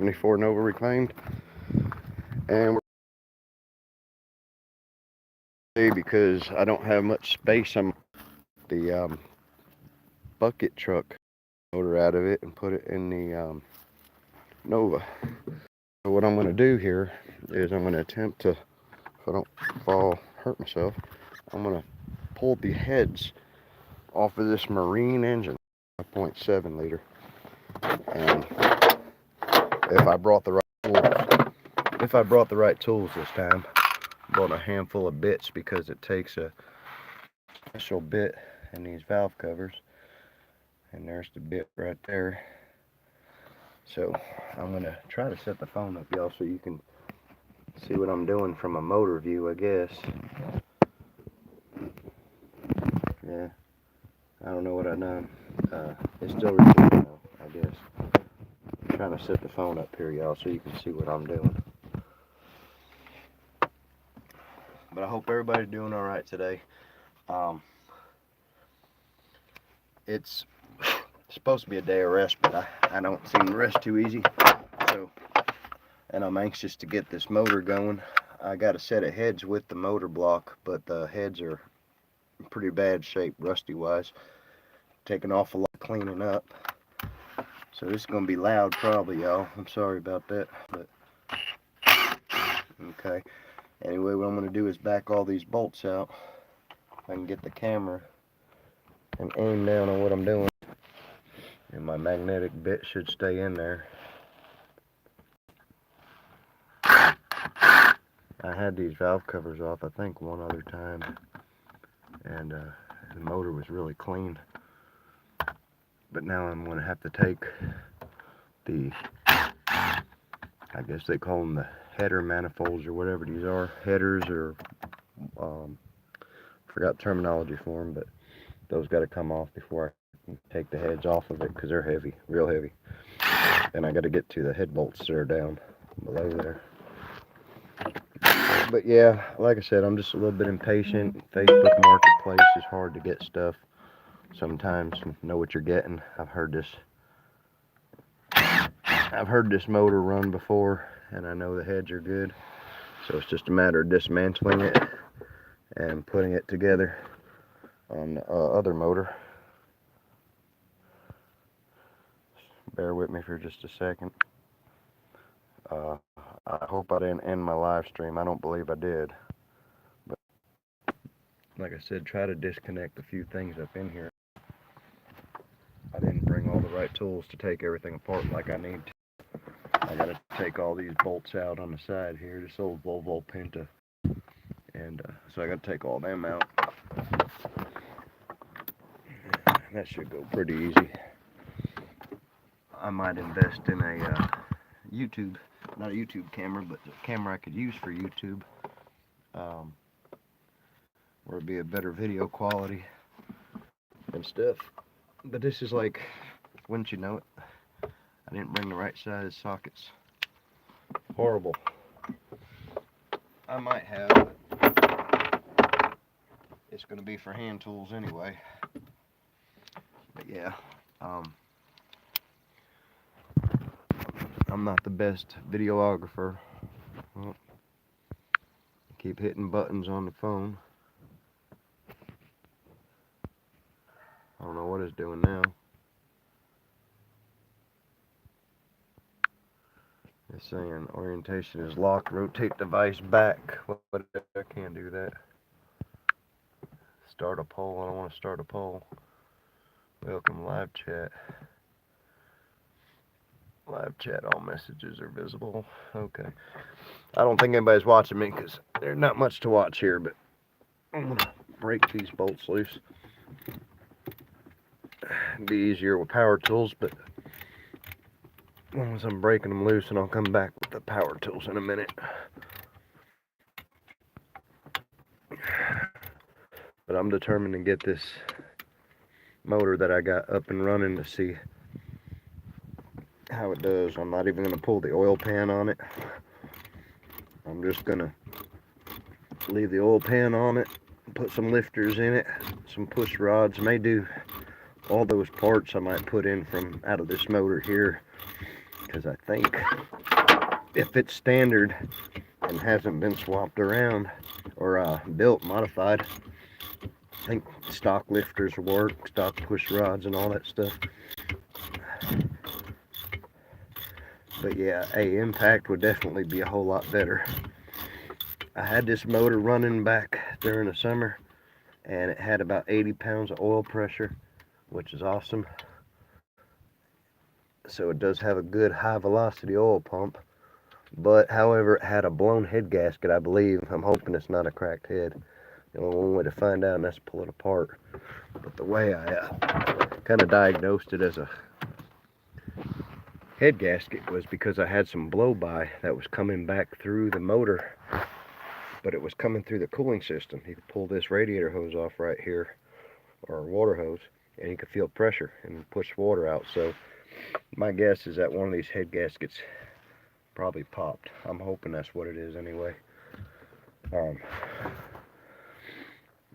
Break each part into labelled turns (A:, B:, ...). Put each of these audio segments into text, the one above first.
A: 74 Nova reclaimed, and we're because I don't have much space. I'm the bucket truck motor out of it and put it in the Nova. So what I'm going to do here is I'm going to attempt to, if I don't hurt myself, I'm going to pull the heads off of this Marine engine, 5.7 liter, and if I brought the right tools this time, I brought a handful of bits because it takes a special bit in these valve covers, and there's the bit right there. So I'm gonna try to set the phone up, y'all, so you can see what I'm doing from a motor view, I guess. Yeah, I don't know what I done. It's still recording though, I guess. I'm trying to set the phone up here, y'all, so you can see what I'm doing. But I hope everybody's doing all right today. It's supposed to be a day of rest, but I don't seem to rest too easy. So, and I'm anxious to get this motor going. I got a set of heads with the motor block, but the heads are in pretty bad shape, rusty wise. Taking off a lot of cleaning up. So this is gonna be loud probably, y'all. I'm sorry about that, but okay. Anyway, what I'm gonna do is back all these bolts out. I can get the camera and aim down on what I'm doing. And my magnetic bit should stay in there. I had these valve covers off, I think, one other time, and the motor was really clean. But now I'm going to have to take the, I guess they call them the header manifolds or whatever these are, headers or, forgot terminology for them, but those got to come off before I can take the heads off of it because they're heavy, real heavy. And I got to get to the head bolts that are down below there. But yeah, like I said, I'm just a little bit impatient. Facebook Marketplace is hard to get stuff. Sometimes know what you're getting. I've heard this motor run before, and I know the heads are good. So it's just a matter of dismantling it and putting it together on the other motor. Bear with me for just a second. I hope I didn't end my live stream. I don't believe I did. But like I said, try to disconnect a few things up in here. I didn't bring all the right tools to take everything apart like I need to. I gotta take all these bolts out on the side here, this old Volvo Penta. And so I gotta take all them out. That should go pretty easy. I might invest in a YouTube, not a YouTube camera, but a camera I could use for YouTube, where it'd be a better video quality and stuff. But this is like, wouldn't you know it, I didn't bring the right size sockets. Horrible. I might have, but it's going to be for hand tools anyway. But yeah, I'm not the best videographer. Well, keep hitting buttons on the phone. I don't know what it's doing now. It's saying orientation is locked. Rotate device back. What? I can't do that. Start a poll. I don't want to start a poll. Welcome live chat. Live chat, all messages are visible. Okay. I don't think anybody's watching me because there's not much to watch here, but I'm going to break these bolts loose. It'd be easier with power tools, but as long as I'm breaking them loose, and I'll come back with the power tools in a minute. But I'm determined to get this motor that I got up and running to see how it does. I'm not even going to pull the oil pan on it. I'm just going to leave the oil pan on it, put some lifters in it, some push rods. May do all those parts I might put in from out of this motor here because I think if it's standard and hasn't been swapped around or built, modified, I think stock lifters work, stock push rods and all that stuff. But yeah, a impact would definitely be a whole lot better. I had this motor running back during the summer, and it had about 80 pounds of oil pressure, which is awesome. So it does have a good high velocity oil pump. But however, it had a blown head gasket, I believe. I'm hoping it's not a cracked head. The only one way to find out, and that's to pull it apart. But the way I kind of diagnosed it as a head gasket was because I had some blow-by that was coming back through the motor, but it was coming through the cooling system. You could pull this radiator hose off right here, or water hose, and you could feel pressure and push water out. So my guess is that one of these head gaskets probably popped. I'm hoping that's what it is anyway.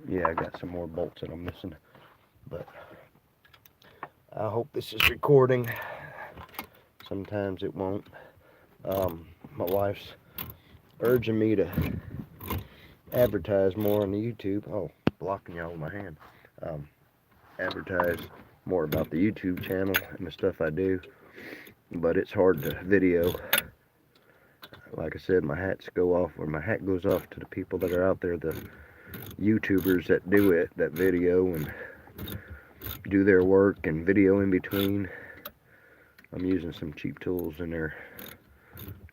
A: Yeah, I got some more bolts that I'm missing, but I hope this is recording. Sometimes it won't. My wife's urging me to advertise more on the YouTube. Oh, blocking y'all with my hand. Advertise more about the YouTube channel and the stuff I do, but it's hard to video. Like I said, my hats go off, or my hat goes off to the people that are out there, the YouTubers that do it, that video and do their work and video in between. I'm using some cheap tools in there,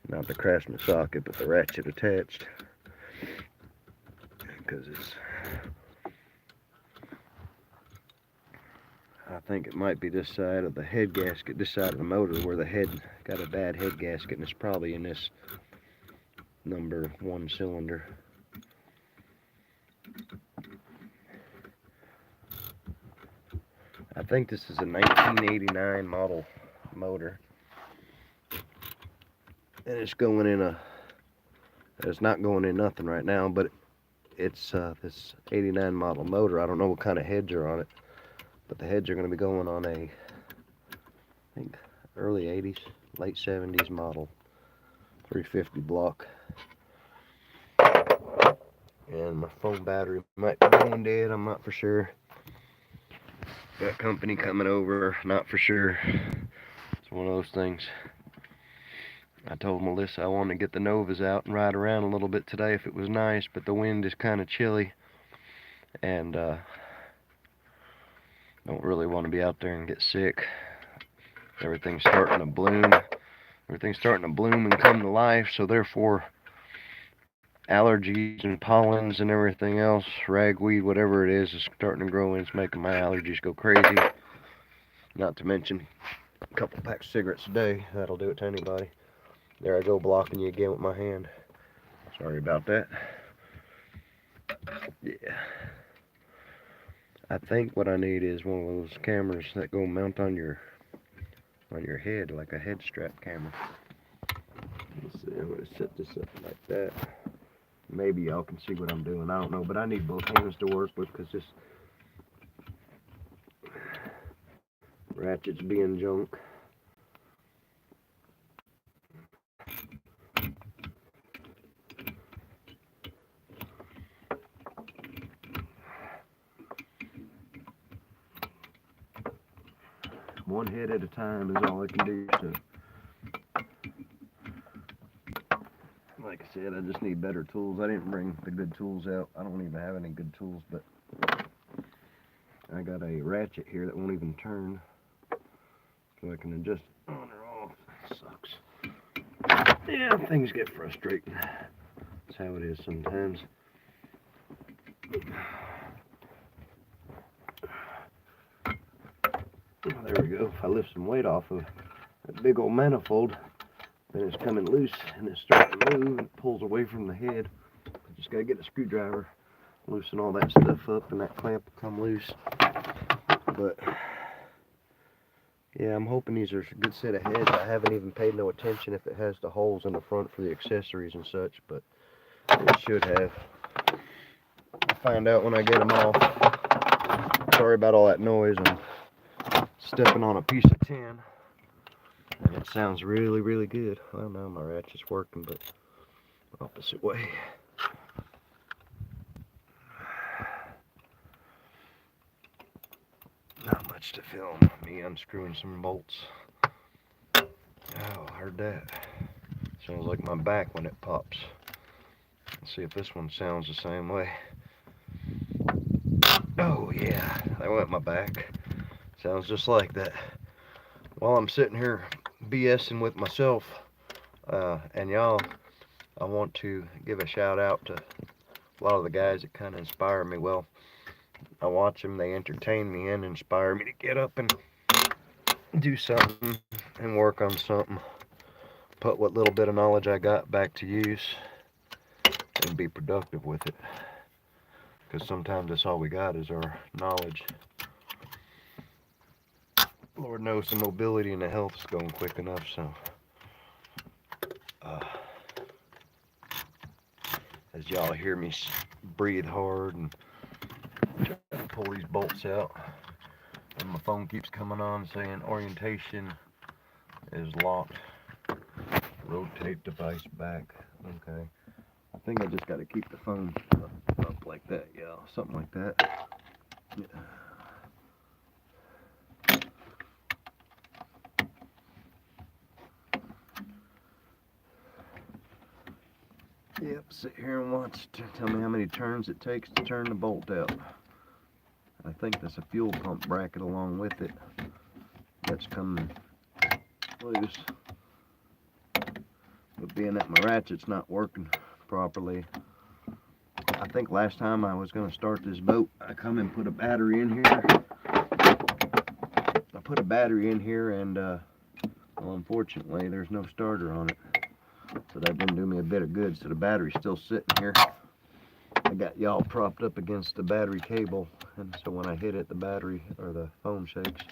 A: not the Craftsman socket, but the ratchet attached, because I think it might be this side of the head gasket, this side of the motor where the head got a bad head gasket, and it's probably in this number 1 cylinder. I think this is a 1989 model motor, and it's going in it's not going in nothing right now, but it's this 89 model motor. I don't know what kind of heads are on it, but the heads are going to be going on a, I think, early 80s, late 70s model 350 block. And my phone battery might be going dead, I'm not for sure. Got company coming over, not for sure. It's one of those things. I told Melissa I wanted to get the Novas out and ride around a little bit today if it was nice, but the wind is kind of chilly, and don't really want to be out there and get sick. Everything's starting to bloom. Everything's starting to bloom and come to life, so therefore allergies and pollens and everything else, ragweed, whatever it is starting to grow, and it's making my allergies go crazy. Not to mention a couple packs of cigarettes a day. That'll do it to anybody. There I go, blocking you again with my hand. Sorry about that. Yeah. I think what I need is one of those cameras that go mount on your head, like a head strap camera. Let's see, I'm going to set this up like that. Maybe y'all can see what I'm doing. I don't know, but I need both hands to work with because this ratchet's being junk. One head at a time is all I can do. So, like I said, I just need better tools. I didn't bring the good tools out. I don't even have any good tools, but I got a ratchet here that won't even turn, so I can adjust it on or off. That sucks. Yeah, things get frustrating. That's how it is sometimes. There we go. If I lift some weight off of that big old manifold, then it's coming loose and it's starting to move and pulls away from the head. I just gotta get a screwdriver, loosen all that stuff up, and that clamp will come loose. But yeah, I'm hoping these are a good set of heads. I haven't even paid no attention if it has the holes in the front for the accessories and such, but it should have. I'll find out when I get them off. Sorry about all that noise. I'm stepping on a piece of tin. And it sounds really, really good. Well, now my ratchet's working, but opposite way. Not much to film. Me unscrewing some bolts. Oh, heard that. Sounds like my back when it pops. Let's see if this one sounds the same way. Oh yeah, that went my back. Sounds just like that. While I'm sitting here BSing with myself and y'all, I want to give a shout out to a lot of the guys that kind of inspire me. Well, I watch them, they entertain me and inspire me to get up and do something and work on something. Put what little bit of knowledge I got back to use and be productive with it. Because sometimes that's all we got is our knowledge. Lord knows the mobility and the health is going quick enough, so as y'all hear me breathe hard and try to pull these bolts out, and my phone keeps coming on saying orientation is locked. Rotate device back. Okay. I think I just got to keep the phone up like that. Yeah, something like that. Yeah. Yep, sit here and watch. Tell me how many turns it takes to turn the bolt out. I think there's a fuel pump bracket along with it that's coming loose. But being that my ratchet's not working properly, I think last time I was going to start this boat, I come and put a battery in here. I put a battery in here and, well, unfortunately, there's no starter on it. So that didn't do me a bit of good, so the battery's still sitting here. I got y'all propped up against the battery cable, and so when I hit it, the battery, or the phone shakes.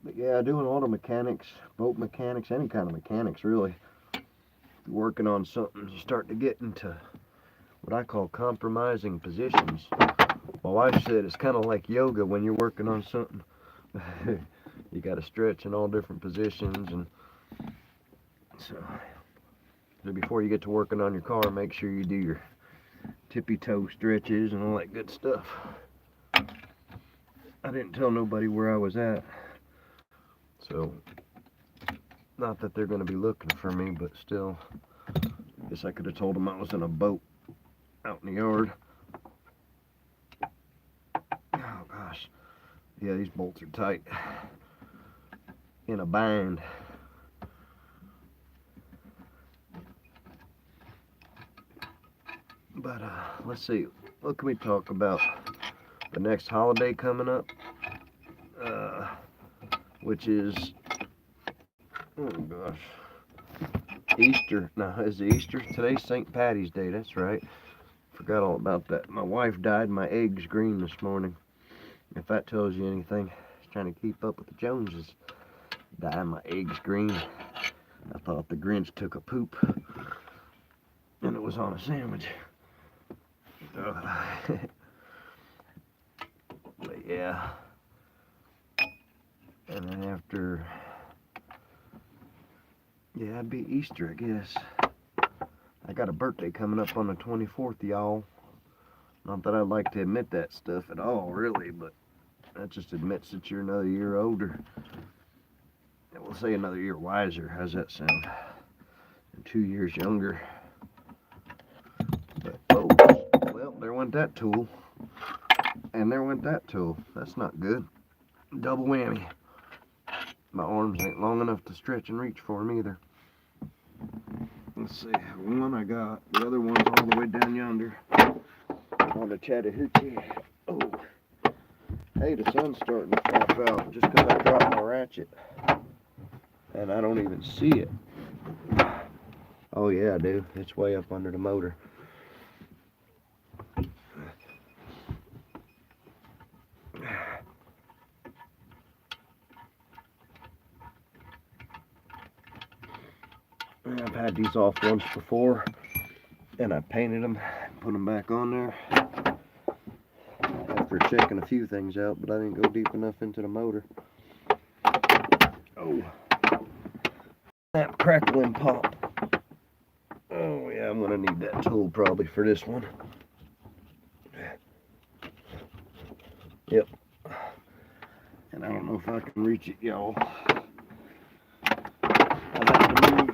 A: But yeah, doing auto mechanics, boat mechanics, any kind of mechanics really. Working on something, you start to get into what I call compromising positions. My wife said it's kind of like yoga when you're working on something. You got to stretch in all different positions, and so before you get to working on your car, make sure you do your tippy toe stretches and all that good stuff. I didn't tell nobody where I was at, so not that they're going to be looking for me, but still, I guess I could have told them I was in a boat out in the yard. Oh gosh, yeah, these bolts are tight, in a bind. But let's see, what can we talk about? The next holiday coming up, which is, oh gosh, Easter. Now, is it Easter? Today's St. Patty's Day, that's right. Forgot all about that. My wife dyed my eggs green this morning. If that tells you anything, trying to keep up with the Joneses. Dyeing my eggs green. I thought the Grinch took a poop and it was on a sandwich. But yeah. And then after, yeah, it'd be Easter, I guess. I got a birthday coming up on the 24th, y'all. Not that I'd like to admit that stuff at all, really, but that just admits that you're another year older. And we'll say another year wiser. How's that sound? And 2 years younger. But, oh, well, there went that tool. And there went that tool. That's not good. Double whammy. My arms ain't long enough to stretch and reach for them either. Let's see, one I got. The other one's all the way down yonder on the Chattahoochee. Oh, hey, the sun's starting to pop out just because I dropped my ratchet. And I don't even see it. Oh yeah, I do. It's way up under the motor. I've had these off once before, and I painted them, put them back on there after checking a few things out, but I didn't go deep enough into the motor. Oh, crackle and pop. Oh yeah, I'm gonna need that tool probably for this one. Yep. And I don't know if I can reach it, y'all. I'd have to move.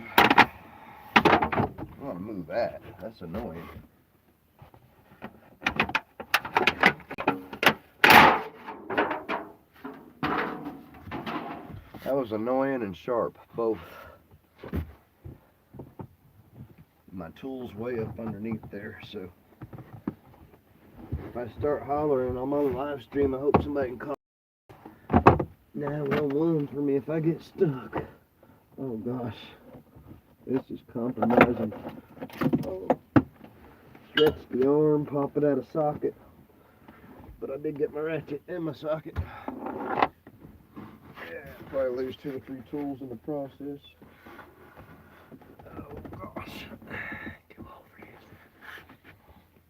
A: I want to move that. That's annoying. That was annoying and sharp, both. My tool's way up underneath there, so if I start hollering, I'm on live stream. I hope somebody can call 911 for me if I get stuck. Oh gosh, this is compromising. Oh, stretch the arm, pop it out of socket, but I did get my ratchet in my socket. Probably lose 2 or 3 tools in the process. Oh gosh. Come over here.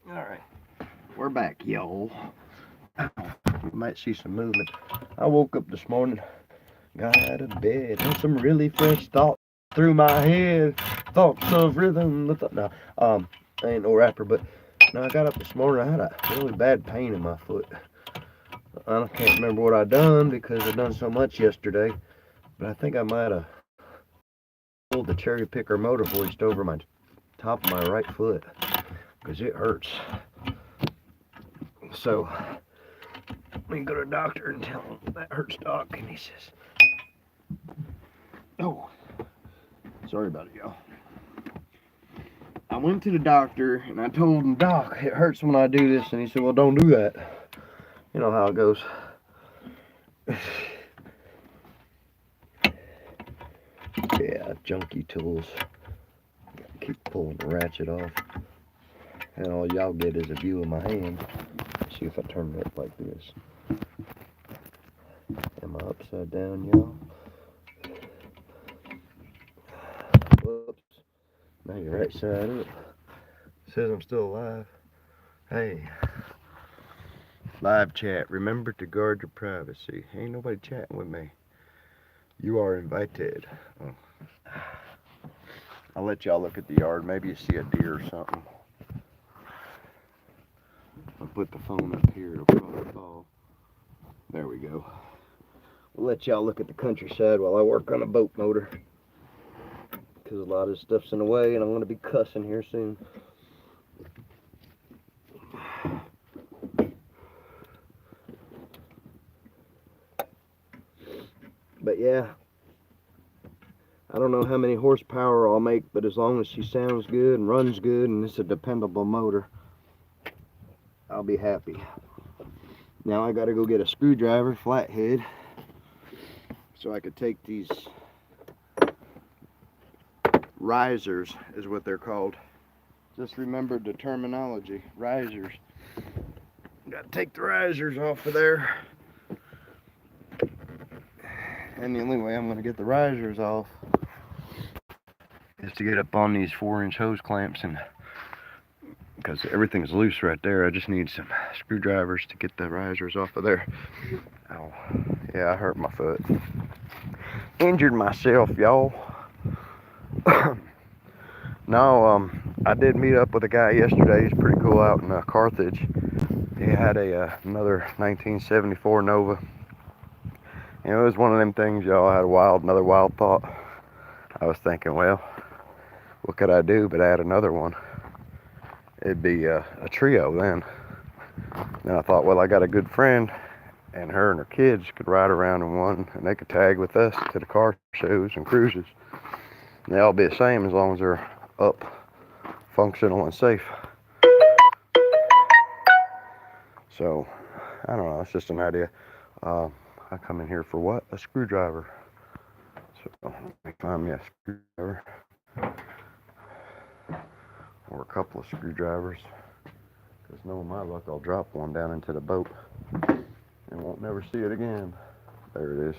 A: Alright. We're back, y'all. You might see some movement. I woke up this morning, got out of bed, and some really fresh thoughts through my head. Thoughts of rhythm. No, I ain't no rapper, but no, I got up this morning, I had a really bad pain in my foot. I can't remember what I done because I done so much yesterday, but I think I might have pulled the cherry picker motor hoist over my top of my right foot because it hurts. So we can go to the doctor and tell him that hurts, doc, and he says, oh, sorry about it, y'all. I went to the doctor and I told him, doc, it hurts when I do this, and he said, well, don't do that. You know how it goes. Yeah, junky tools. Keep pulling the ratchet off. And all y'all get is a view of my hand. Let's see if I turn it up like this. Am I upside down, y'all? Whoops. Now you're right side up. Says I'm still alive. Hey. Live chat. Remember to guard your privacy. Ain't nobody chatting with me. You are invited. Oh. I'll let y'all look at the yard. Maybe you see a deer or something. I'll put the phone up here. It'll probably fall. There we go. We'll let y'all look at the countryside while I work on a boat motor. Because a lot of this stuff's in the way and I'm going to be cussing here soon. But yeah, I don't know how many horsepower I'll make, but as long as she sounds good and runs good and it's a dependable motor, I'll be happy. Now I gotta go get a screwdriver, flathead, so I could take these risers, is what they're called. Just remembered the terminology, risers. Gotta take the risers off of there. And the only way I'm gonna get the risers off is to get up on these 4-inch hose clamps, and because everything's loose right there, I just need some screwdrivers to get the risers off of there. Ow. Yeah, I hurt my foot. Injured myself, y'all. No, I did meet up with a guy yesterday. He's pretty cool out in Carthage. He had another 1974 Nova. You know, it was one of them things, y'all. I had another wild thought. I was thinking, well, what could I do but add another one? It'd be a trio then. Then I thought, well, I got a good friend, and her and her kids could ride around in one, and they could tag with us to the car shows and cruises. And they all be the same as long as they're up, functional, and safe. So, I don't know. It's just an idea. I come in here for what? A screwdriver. So, let me find me a screwdriver. Or a couple of screwdrivers. Because knowing my luck, I'll drop one down into the boat and won't never see it again. There it is.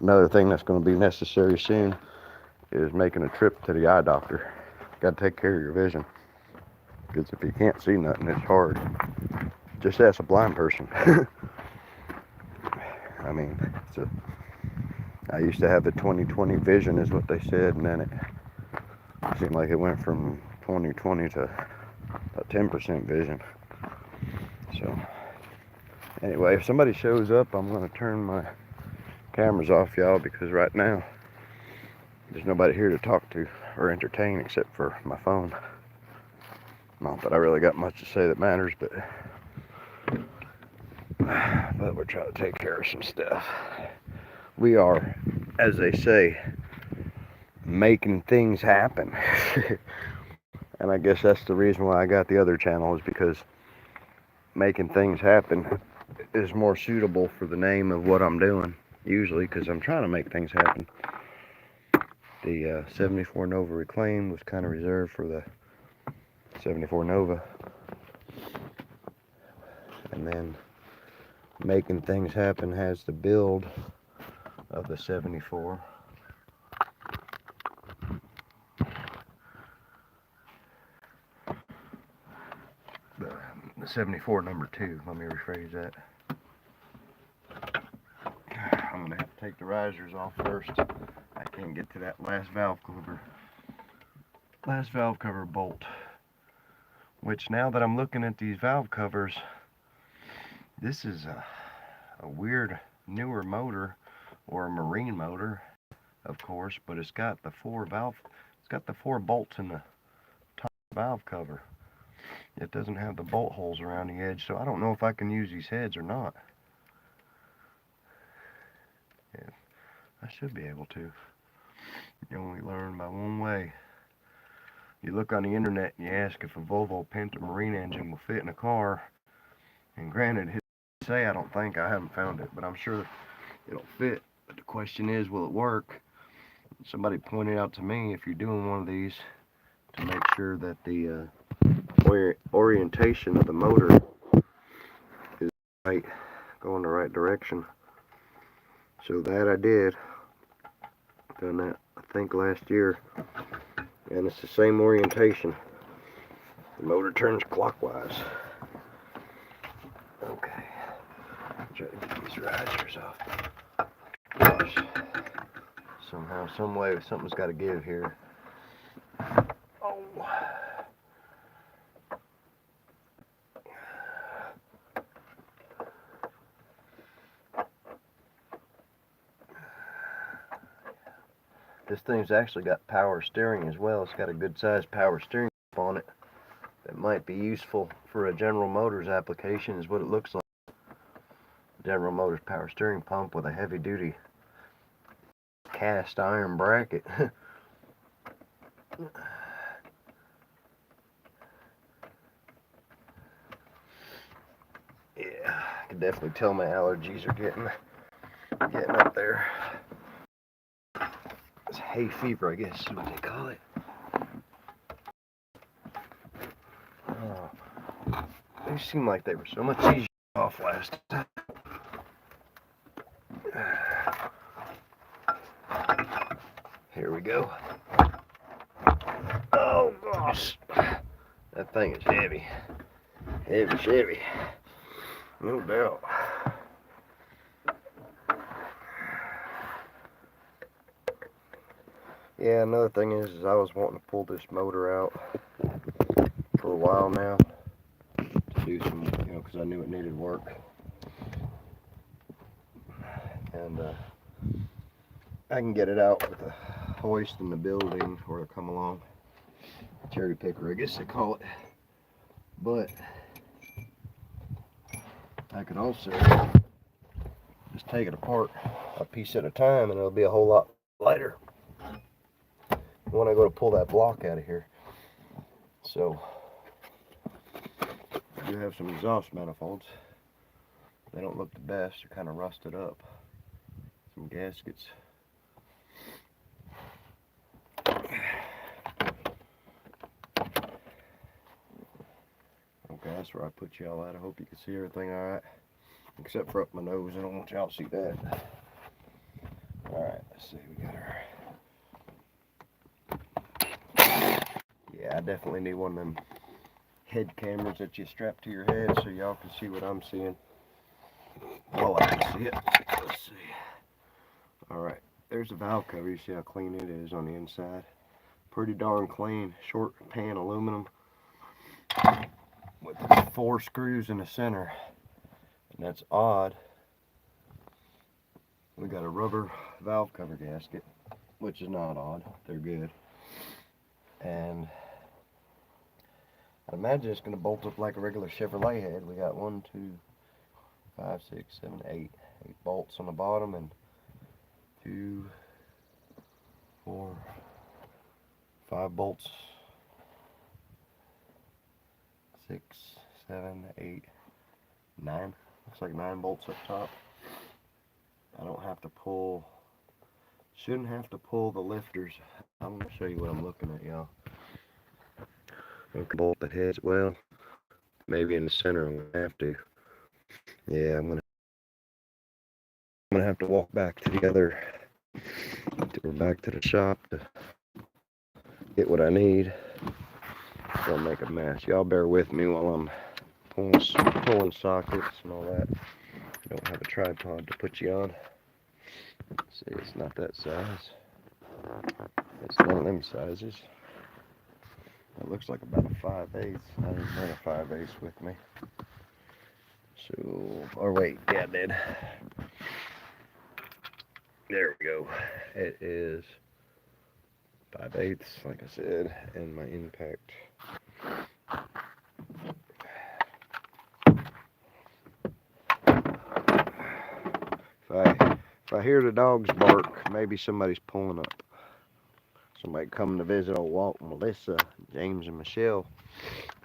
A: Another thing that's going to be necessary soon is making a trip to the eye doctor. Got to take care of your vision. Because if you can't see nothing, it's hard. Just ask a blind person. I mean, I used to have the 20/20 vision is what they said, and then it seemed like it went from 20/20 to a 10% vision. So anyway, if somebody shows up, I'm going to turn my cameras off, y'all, because right now there's nobody here to talk to or entertain except for my phone. Not that I really got much to say that matters, but we're trying to take care of some stuff. We are, as they say, making things happen. And I guess that's the reason why I got the other channel, is because making things happen is more suitable for the name of what I'm doing, usually, because I'm trying to make things happen. The 74 Nova Reclaim was kind of reserved for the 74 Nova. And then Making Things Happen has the build of the 74. The 74 number 2, let me rephrase that. I'm going to have to take the risers off first. I can't get to that last valve cover bolt. Which, now that I'm looking at these valve covers, this is a weird newer motor, or a marine motor, of course, but it's got the four bolts in the top valve cover. It doesn't have the bolt holes around the edge, so I don't know if I can use these heads or not. Yeah, I should be able to. You only learn by one way. You look on the internet and you ask if a Volvo Penta marine engine will fit in a car, and granted, I haven't found it, but I'm sure it'll fit. But the question is, will it work? Somebody pointed out to me, if you're doing one of these, to make sure that the orientation of the motor is right, going the right direction. So that I did. Done that, I think, last year, and it's the same orientation. The motor turns clockwise. Okay, try to get these risers off. Gosh, somehow, some way, something's got to give here. Oh. This thing's actually got power steering as well. It's got a good sized power steering on it that might be useful for a General Motors application, is what it looks like. General Motors power steering pump with a heavy duty cast iron bracket. Yeah, I can definitely tell my allergies are getting up there. It's hay fever, I guess is what they call it. Oh, they seem like they were so much easier off last time. Here we go. Oh gosh, that thing is heavy. Heavy. No doubt. Yeah, another thing is I was wanting to pull this motor out for a while now to do some, because I knew it needed work. And I can get it out with a hoist in the building, or come along, cherry picker, I guess they call it. But I could also just take it apart a piece at a time, and it'll be a whole lot lighter when I go to pull that block out of here. So I do have some exhaust manifolds. They don't look the best, they're kind of rusted up. Some gaskets. Okay, that's where I put y'all at. I hope you can see everything alright. Except for up my nose, I don't want y'all to see that. Alright, let's see, we got her. Yeah, I definitely need one of them head cameras that you strap to your head so y'all can see what I'm seeing. Well, I can see it. Let's see. Alright, there's the valve cover. You see how clean it is on the inside. Pretty darn clean. Short pan aluminum with 4 screws in the center. And that's odd. We got a rubber valve cover gasket, which is not odd. They're good. And I imagine it's going to bolt up like a regular Chevrolet head. We got 1, 2, 5, 6, 7, 8 bolts on the bottom, and 2, 4, 5 bolts. 6, 7, 8, 9. Looks like 9 bolts up top. I don't have to pull, shouldn't have to pull the lifters. I'm going to show you what I'm looking at, y'all. We can bolt the heads well. Maybe in the center I'm going to have to. Yeah, I'm going to have to walk back to back to the shop to get what I need. I'll make a mess. Y'all bear with me while I'm pulling sockets and all that. I don't have a tripod to put you on. See, it's not that size. It's none of them sizes. It looks like about a 5/8. I didn't bring a 5/8 with me. So, or wait, yeah, I did. There we go. It is 5/8, like I said, and my impact. If I hear the dogs bark, maybe somebody's pulling up. Somebody coming to visit old Walt and Melissa, James and Michelle.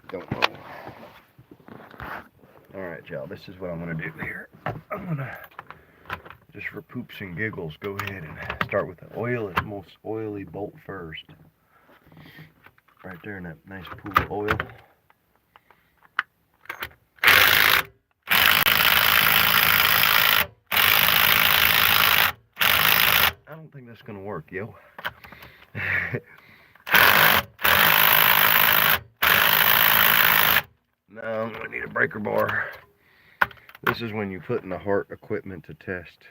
A: Don't know. Alright, y'all, this is what I'm going to do here. I'm going to, just for poops and giggles, go ahead and start with the most oily bolt first. Right there in that nice pool of oil. I don't think that's going to work, yo. No, I'm going to need a breaker bar. This is when you put in the Hart equipment to test,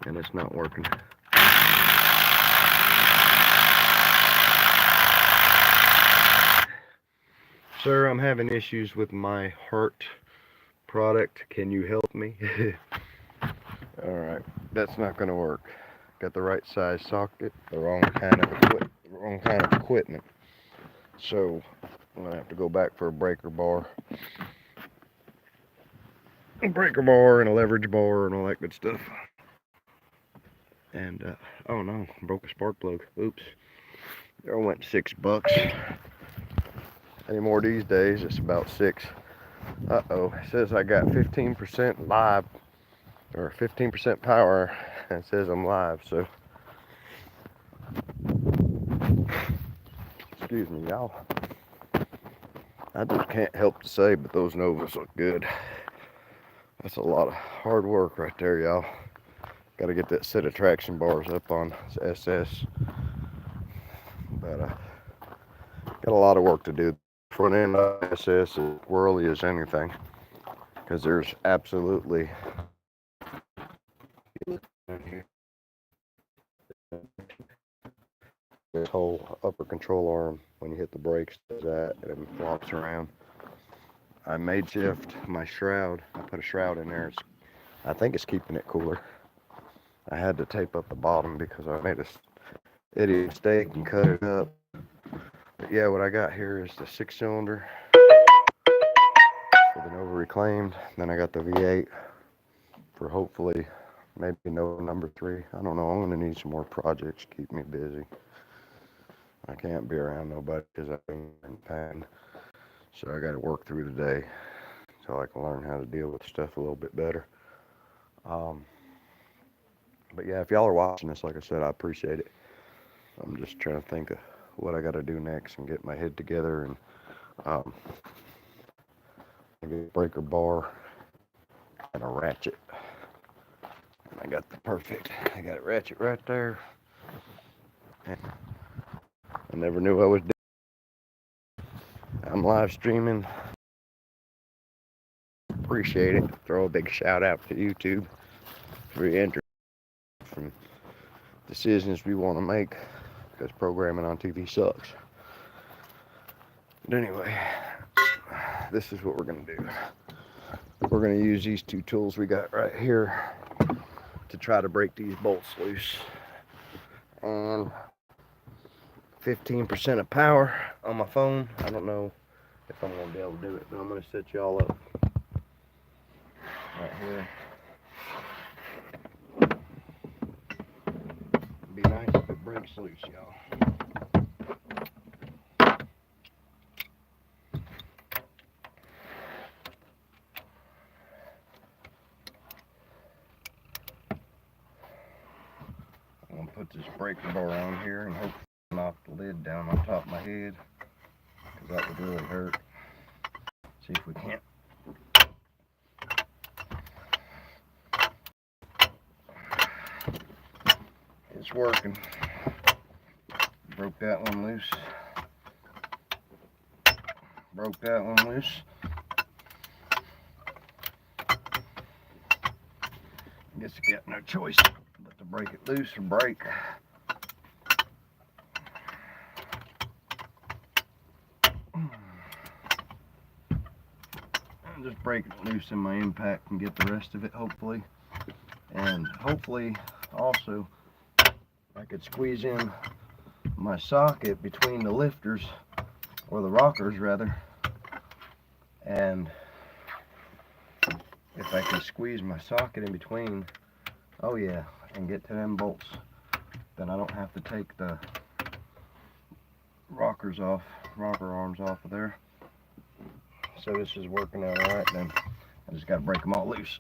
A: and it's not working. Sir, I'm having issues with my Hart product. Can you help me? Alright, that's not going to work. Got the right size socket, the wrong kind of equipment. So I'm going to have to go back for a breaker bar. A breaker bar and a leverage bar and all that good stuff. And, oh no, broke a spark plug. Oops. There went $6. Any more these days, it's about 6. Uh-oh, it says I got 15% live, or 15% power. It says I'm live, so. Excuse me, y'all. I just can't help to say, but those Novas look good. That's a lot of hard work right there, y'all. Got to get that set of traction bars up on SS. But got a lot of work to do. Front end of SS is whirly as anything, because there's absolutely this whole upper control arm, when you hit the brakes, does that, and it flops around. I made shift my shroud. I put a shroud in there. I think it's keeping it cooler. I had to tape up the bottom because I made a idiot mistake and cut it up. But yeah, what I got here is the 6-cylinder for the Nova Reclaimed. Then I got the V8 for hopefully maybe Nova number 3. I don't know. I'm going to need some more projects to keep me busy. I can't be around nobody because I'm in pain. So I got to work through the day so I can learn how to deal with stuff a little bit better. But yeah, if y'all are watching this, like I said, I appreciate it. I'm just trying to think of what I got to do next and get my head together and get a breaker bar and a ratchet. And I got it ratchet right there. And I never knew I was doing. I'm live streaming. Appreciate it. Throw a big shout out to YouTube for your interest from decisions we want to make, because programming on TV sucks. But anyway, this is what we're going to do. We're going to use these two tools we got right here to try to break these bolts loose. And 15% of power on my phone. I don't know if I'm going to be able to do it, but I'm going to set y'all up right here. It'd be nice if it breaks loose, y'all. I'm going to put this breaker bar on here and hopefully knock the lid down on top of my head, because that would really hurt. See if we can't. It's working. Broke that one loose. Broke that one loose. I guess I got no choice but to break it loose or break. I'm just breaking it loose in my impact and get the rest of it, hopefully. And hopefully also I could squeeze in my socket between the lifters, or the rockers rather, and if I can squeeze my socket in between, oh yeah, and get to them bolts, then I don't have to take the rocker arms off of there. So this is working out alright then. I just got to break them all loose.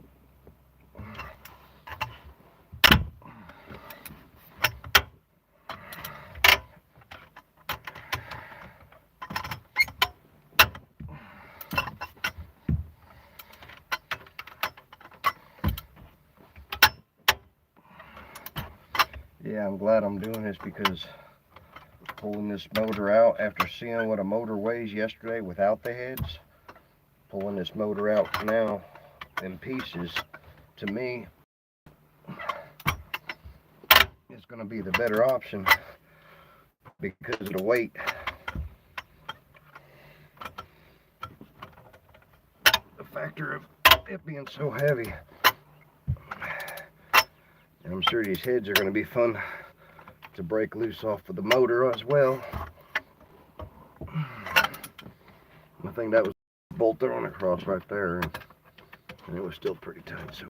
A: Yeah, I'm glad I'm doing this, because pulling this motor out after seeing what a motor weighs yesterday without the heads, pulling this motor out now in pieces, to me, is going to be the better option because of the weight. The factor of it being so heavy. And I'm sure these heads are going to be fun to break loose off of the motor as well. I think that was bolted on across right there, and it was still pretty tight, so